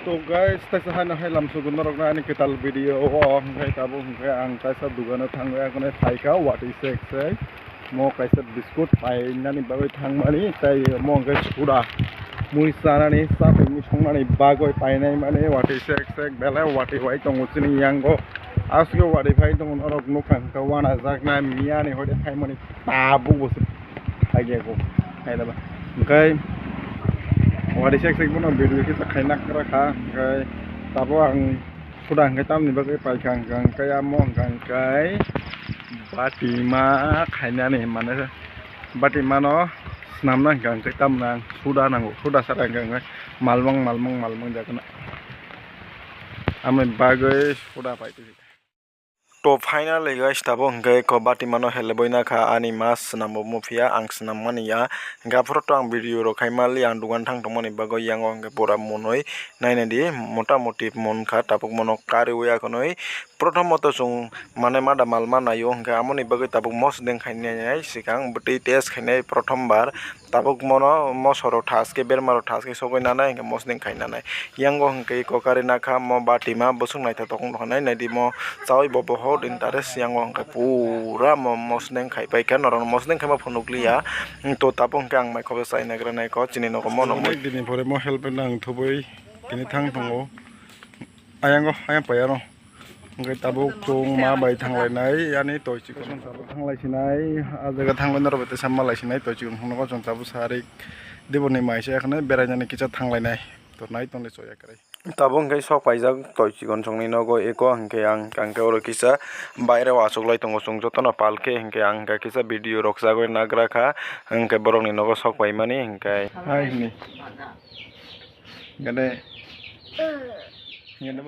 To guys, tayo sa hanahay lamsugun na rogna ni kital video hangkai tabo hangkai ang kaisa dugano thangwa kone thaika wati sek mo kaisa biskut paina ni bagoi thangmani tai mo hangkai suda mui sanani sapi mi songnani bagoi painai mane wati sek bela wati wai tongo chini yango asgo wati phai tongo norok nukang ka wana jakna miani hode thaimani tabu bos thage ko haidaba hangkai wadi sek pun video kita kainak raka kai tabo ang sudah hangkai tam ni bagai pai kang kai amo hangkai batima kaina ni mana batima no snamna hangkai tam nang sudah sarang hangkai malmang jakna ame bagai sudah pai tu. To finally guys tabo hangkai ko batima no heleboina kha ani mas namo mufia ang snamani ya hingga photo ang video ro khaimali ang dugan thang tomani bago yango hangkai pura monoi naina di motamoti mon kha tapuk mono kari uya konoi prothomot sung mane mada malma nayo hangkai amoni bago tapuk mos deng khainai sikang beti test khainai prothom bar tapuk mono mosoro thaske bermaro thaske sogoi nanai hangkai mos deng khainai yango hangkai ko kari na kha mo batima bosung naitha tokong khanai nai di mo chawai bobo interest yang hangkai pura mos deng khai pai kan orang mos deng khai ma phunukliya to tapung kang mai khobe sai nagra nai ko chini no ko mono moi dini pore mo help nang thuboi kini thang thongo ayang payaro hangkai tabuk chung ma bai thanglai nai ani toy chikon tabuk thanglai sinai ajaga thanglai naro bete sammalai sinai toy chikon hongno ko tabuk sarik deboni mai se ekhane berainani kicha thanglai nai to nai tongle choya karai tabo hangkai sok paijak toy chikon songni nogo eko hangkai ang kangkai oro kisa baire wasoklai tongo chung jotono palke hangkai ang hangkai kisa video rok jagoi nagra kha hangkai borok ni nogo sok paimani hangkai hai ni gane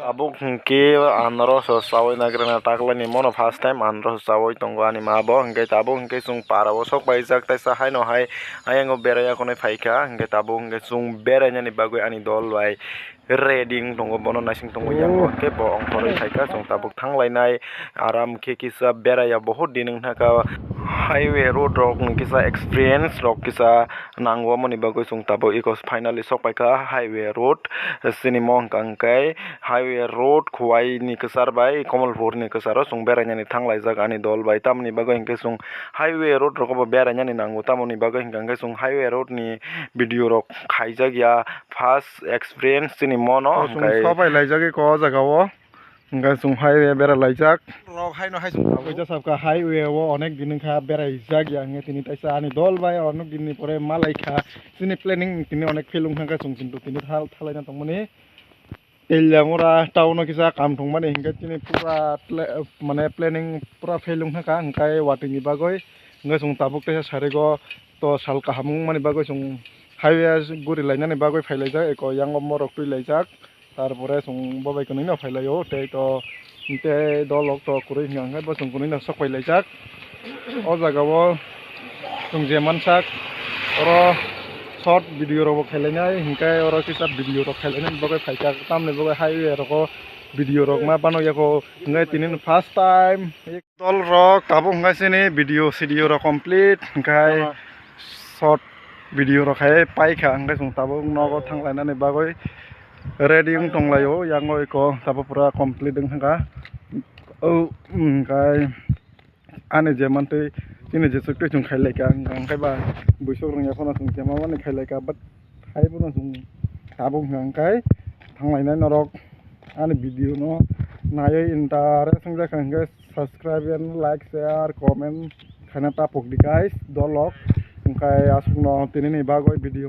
abuk hangke anros sawai nagra na takla ni mono first time anros sawai tongo ani mabo hangkai tabo hangkai chung parabo sok paijak taisa hai no hai ayango beraya konai phaika hangkai tabo hangkai chung berainani bagoi ani dol bai reading tongo bono nasing tongo yango ke bo ongkhoroi thaika chung tabuk thanglai aram ke kisa beraya bahut din thaka highway road rok kisa experience rok kisa nangwa moni bagoi chung tabuk iko finally sok paika highway road sinimo hangkai highway road khuwai ni kesar bai Komalpur ni kesaro chung berainani thanglai jak ani dol bai tamni bagoi hangkai chung highway road rok bo berainani nango tamoni bagoi hangkai chung highway road ni video rok khaijak ya first experience mono hangkai sabai laijak ko jagao hangkai chung highway bera laijak rok haino hai chung koisa sabka highway o onek din kha beraijak ya nge tini taisa ani dol bai onek din ni pore malai kha tini planning tini onek film hangkai chung kintu tini thalaina tongmani Telamura town kisa kam thongmani hingkai tini pura mane planning pura felung thaka hangkai watingni bagoi hangkai chung tabuk taisa sarego to salka hamung mani bagoi chung highway guri lainani bagoi phailajak eko yango morok tui laijak tarpore chung bobai kunui no phailaio tei to te dolok to kurui hingkai bo chung kunui no sokpai laijak o jagao chung jemansak oro short video rok khailainak hingkai oro kisa video rok khailainak bagoi phaikak tamni bagoi highway rok video rok ma banoyako hingkai tini first time dol rok tabo hingkai sini video rok complete hingkai short video rok hai paikha hangkai chung tabo nogo thanglainani bagoi ready tonglaio yango eko tabo pura complete ding thangka o hingkai ani jemantui tini jesukte chung khailaika hangkai ba buisok rong yakhono chung jemamani khailaika but hai bono chung tabo hangkai thanglainai norok ani video no nayoi interest hangkai hangkai subscribe and like share comment khana tapok di guys dolok hingkai asukno tini ni bagoi video